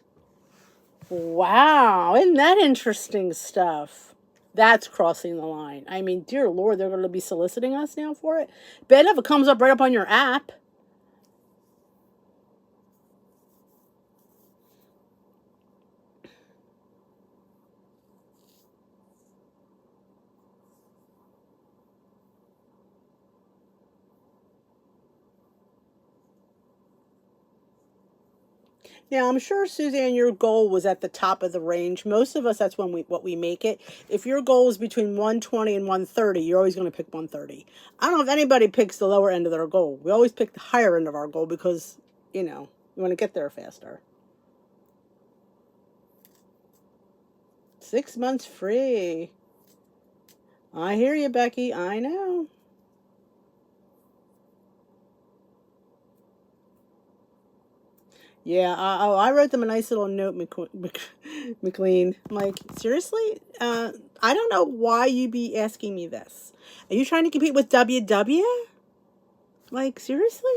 Wow, isn't that interesting stuff? That's crossing the line. I mean, dear Lord, they're going to be soliciting us now for it. Bet if it comes up right up on your app. Now, I'm sure, Suzanne, your goal was at the top of the range. Most of us, that's when what we make it. If your goal is between 120 and 130, you're always going to pick 130. I don't know if anybody picks the lower end of their goal. We always pick the higher end of our goal because, you want to get there faster. 6 months free. I hear you, Becky. I know. Yeah, I wrote them a nice little note, McLean. I'm like, seriously? I don't know why you be asking me this. Are you trying to compete with WW? Like, seriously?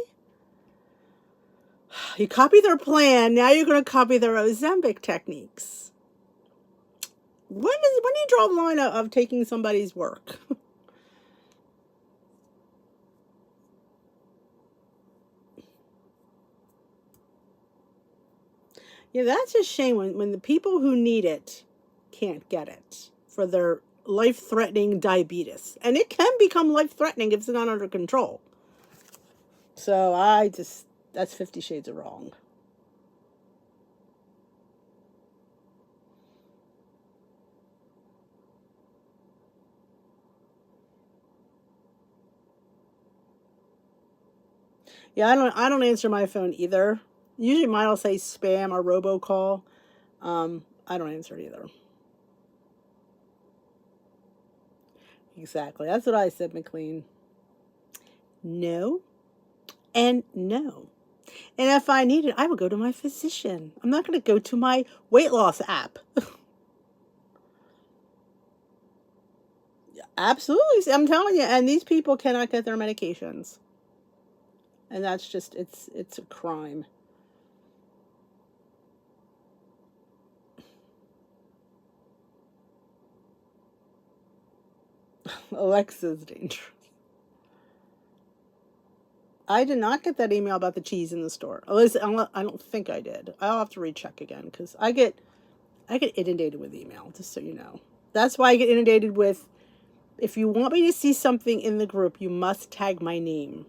You copy their plan, now you're going to copy their Ozempic techniques. When do you draw the line of taking somebody's work? Yeah, that's a shame when the people who need it can't get it for their life-threatening diabetes. And it can become life-threatening if it's not under control. So that's 50 Shades of Wrong. Yeah, I don't answer my phone either. Usually mine will say spam or robocall. I don't answer it either. Exactly. That's what I said, McLean. No and no. And if I need it, I would go to my physician. I'm not going to go to my weight loss app. Absolutely. I'm telling you. And these people cannot get their medications. And that's just, it's a crime. Alexa's dangerous. I did not get that email about the cheese in the store. At least I don't think I did. I'll have to recheck again because I get inundated with email, just so you know. That's why I get inundated with, if you want me to see something in the group, you must tag my name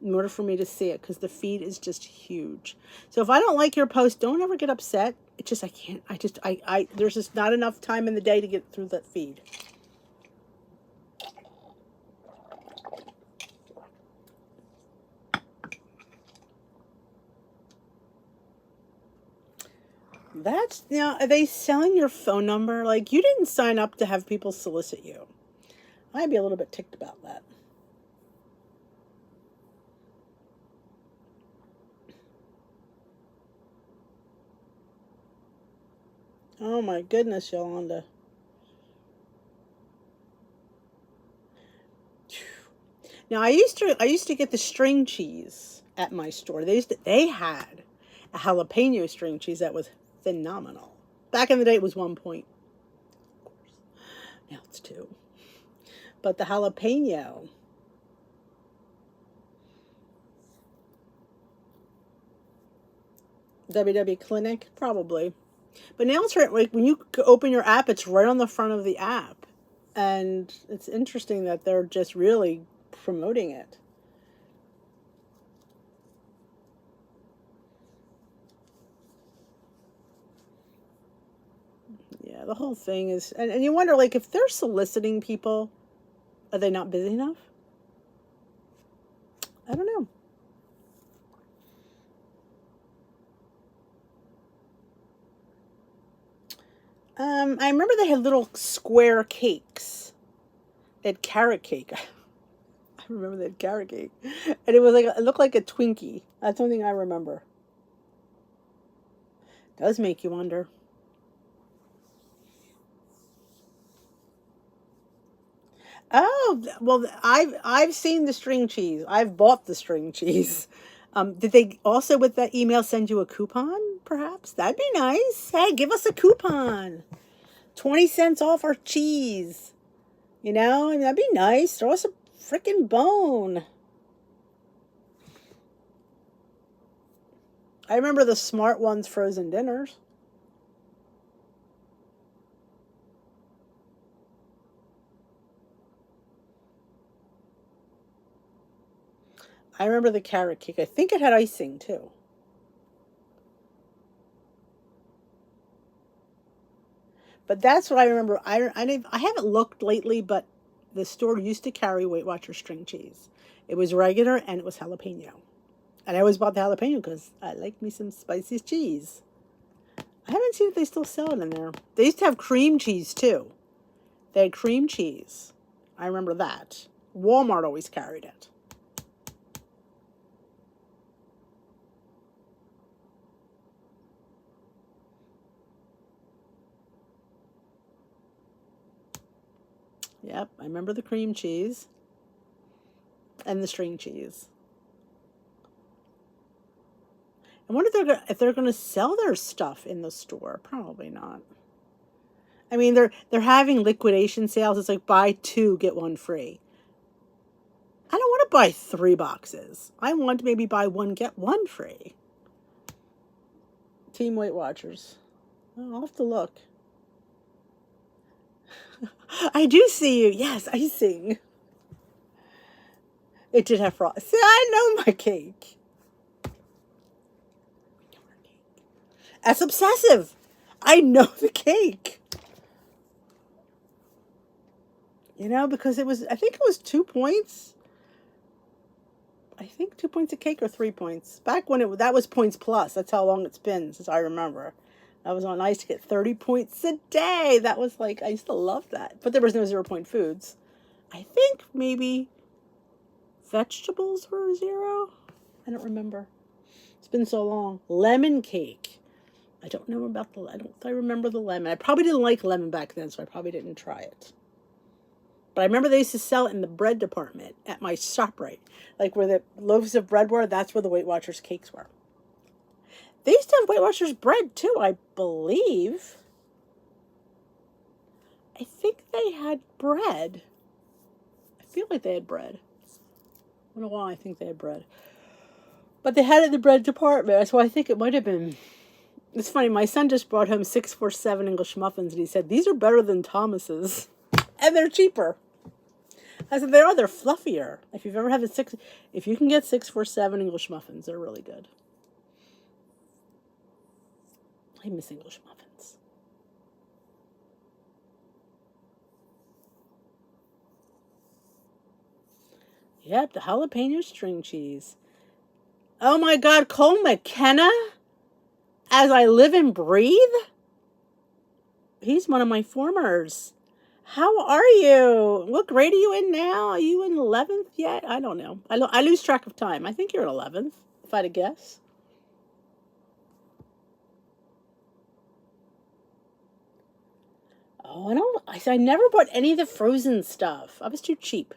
in order for me to see it because the feed is just huge. So if I don't like your post, don't ever get upset. It's just I can't. There's just not enough time in the day to get through that feed. That's, are they selling your phone number? Like, you didn't sign up to have people solicit you. I'd be a little bit ticked about that. Oh my goodness, Yolanda. Now I used to get the string cheese at my store. They had a jalapeno string cheese that was phenomenal. Back in the day it was 1 point. Of course. Now it's 2. But the jalapeno, WW Clinic, probably. But now it's right, like when you open your app, it's right on the front of the app. And it's interesting that they're just really promoting it. Yeah, the whole thing is, and you wonder, like, if they're soliciting people, are they not busy enough? I don't know. I remember they had little square cakes. They had carrot cake. I remember they had carrot cake, and it looked like a Twinkie. That's the only thing I remember. Does make you wonder. Oh, well, I've seen the string cheese. I've bought the string cheese. Did they also with that email send you a coupon, perhaps? That'd be nice. Hey, give us a coupon. 20 cents off our cheese. You know, I mean, that'd be nice. Throw us a freaking bone. I remember the Smart Ones frozen dinners. I remember the carrot cake. I think it had icing too. But that's what I remember. I haven't looked lately, but the store used to carry Weight Watchers string cheese. It was regular and it was jalapeno. And I always bought the jalapeno because I like me some spicy cheese. I haven't seen if they still sell it in there. They used to have cream cheese too. They had cream cheese. I remember that. Walmart always carried it. Yep, I remember the cream cheese and the string cheese. I wonder if they're going to sell their stuff in the store. Probably not. I mean, they're having liquidation sales. It's like buy two get one free. I don't want to buy 3 boxes. I want to maybe buy one get one free. Team Weight Watchers. Oh, I'll have to look. I do see you. Yes, icing. It did have frost. See, I know my cake. That's obsessive. I know the cake. You know, because it was, I think it was 2 points. I think 2 points a cake or 3 points. Back when that was points plus. That's how long it's been since I remember. That was on. I used to get 30 points a day. That was like, I used to love that. But there was no 0-point foods. I think maybe vegetables were 0. I don't remember. It's been so long. Lemon cake. I don't know about I remember the lemon. I probably didn't like lemon back then, so I probably didn't try it. But I remember they used to sell it in the bread department at my ShopRite. Like where the loaves of bread were, that's where the Weight Watchers cakes were. They used to have Weight Watchers bread too, I believe. I think they had bread. I feel like they had bread. I don't know why I think they had bread. But they had it in the bread department, so I think it might have been. It's funny, my son just brought home 647 English muffins, and he said, these are better than Thomas's. And they're cheaper. I said, they're fluffier. If you've ever had if you can get 647 English muffins, they're really good. I miss English muffins. Yep, the jalapeno string cheese. Oh my God, Cole McKenna? As I live and breathe? He's one of my formers. How are you? What grade are you in now? Are you in 11th yet? I don't know. I lose track of time. I think you're in 11th, if I had to guess. Oh, I never bought any of the frozen stuff. I was too cheap.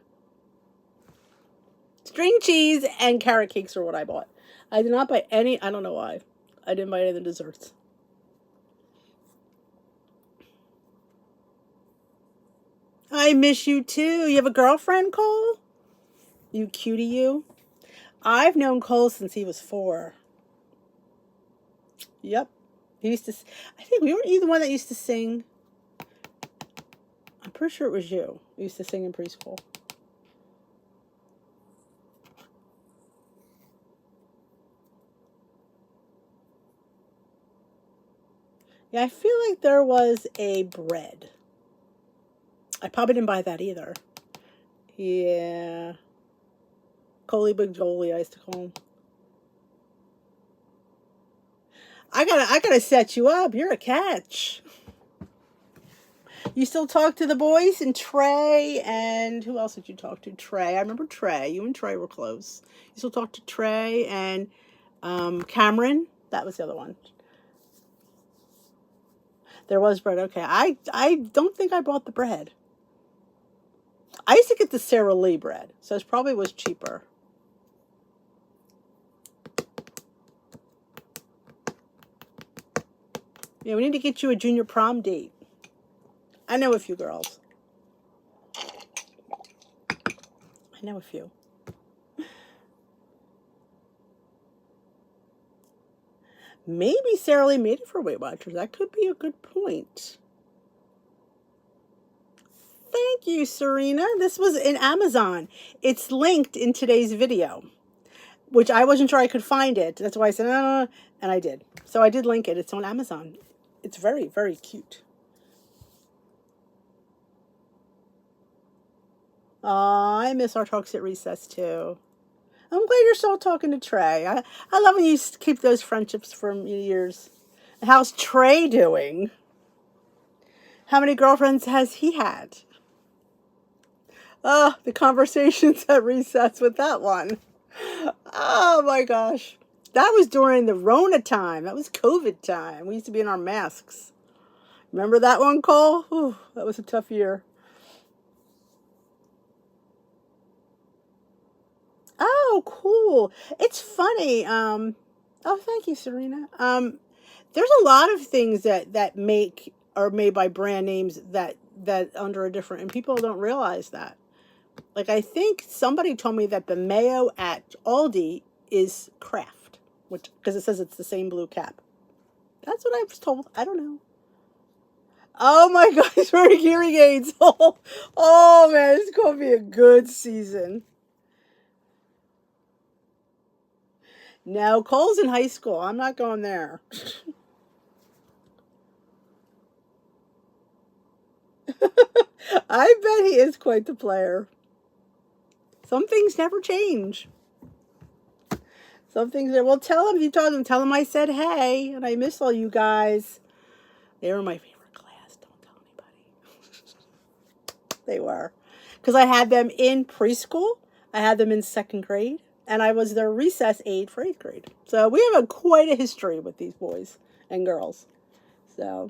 String cheese and carrot cakes are what I bought. I did not buy any, I don't know why. I didn't buy any of the desserts. I miss you too. You have a girlfriend, Cole? You cutie you. I've known Cole since he was 4. Yep. He used to, I think, weren't you the one that used to sing? I'm pretty sure it was you. You used to sing in preschool. Yeah, I feel like there was a bread. I probably didn't buy that either. Yeah. Coley Big Jolie, I used to call him. I gotta set you up. You're a catch. You still talk to the boys and Trey, and who else did you talk to? Trey. I remember Trey. You and Trey were close. You still talk to Trey and Cameron. That was the other one. There was bread. Okay. I don't think I bought the bread. I used to get the Sara Lee bread, so it probably was cheaper. Yeah, we need to get you a junior prom date. I know a few girls. I know a few. Maybe Sara Lee made it for Weight Watchers. That could be a good point. Thank you, Serena. This was in Amazon. It's linked in today's video, which I wasn't sure I could find it. That's why I said, and I did. So I did link it. It's on Amazon. It's very, very cute. I miss our talks at recess, too. I'm glad you're still talking to Trey. I love when you keep those friendships from years. How's Trey doing? How many girlfriends has he had? Oh, the conversations at recess with that one. Oh my gosh. That was during the Rona time. That was COVID time. We used to be in our masks. Remember that one, Cole? Whew, that was a tough year. Oh, cool. It's funny. Thank you, Serena. There's a lot of things that make are made by brand names that under a different, and people don't realize that. Like, I think somebody told me that the mayo at Aldi is Kraft, which, because it says it's the same blue cap. That's what I was told. I don't know. Oh my gosh, wearing hearing aids. Oh man, it's going to be a good season. No, Cole's in high school. I'm not going there. I bet he is quite the player. Some things never change. Some things, well, tell him, if you told him, tell him I said hey, and I miss all you guys. They were my favorite class. Don't tell anybody. They were. Because I had them in preschool. I had them in second grade. And I was their recess aide for 8th grade. So we have quite a history with these boys and girls. So,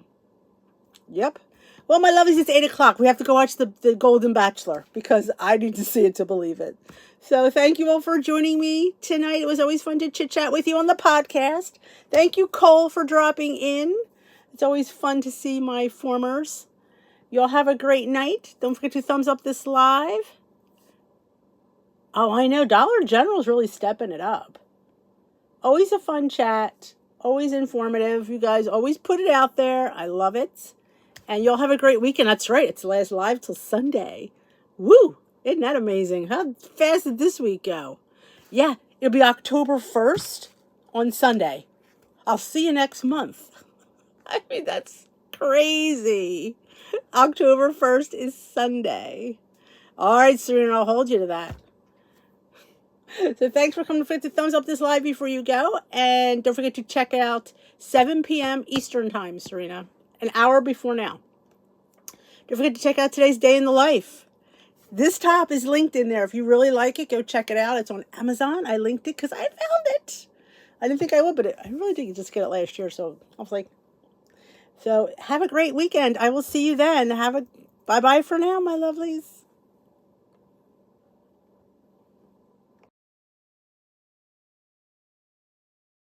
yep. Well, my lovies, it's 8 o'clock. We have to go watch the Golden Bachelor because I need to see it to believe it. So thank you all for joining me tonight. It was always fun to chit-chat with you on the podcast. Thank you, Cole, for dropping in. It's always fun to see my formers. You all have a great night. Don't forget to thumbs up this live. Oh, I know. Dollar General's really stepping it up. Always a fun chat. Always informative. You guys always put it out there. I love it. And you'll have a great weekend. That's right. It's last live till Sunday. Woo! Isn't that amazing? How fast did this week go? Yeah, it'll be October 1st on Sunday. I'll see you next month. I mean, that's crazy. October 1st is Sunday. All right, Serena, I'll hold you to that. So thanks for coming to thumbs up this live before you go. And don't forget to check out 7 p.m. Eastern Time, Serena. An hour before now. Don't forget to check out today's Day in the Life. This top is linked in there. If you really like it, go check it out. It's on Amazon. I linked it because I found it. I didn't think I would, but I really did just get it last year. So I was like, so have a great weekend. I will see you then. Bye-bye for now, my lovelies.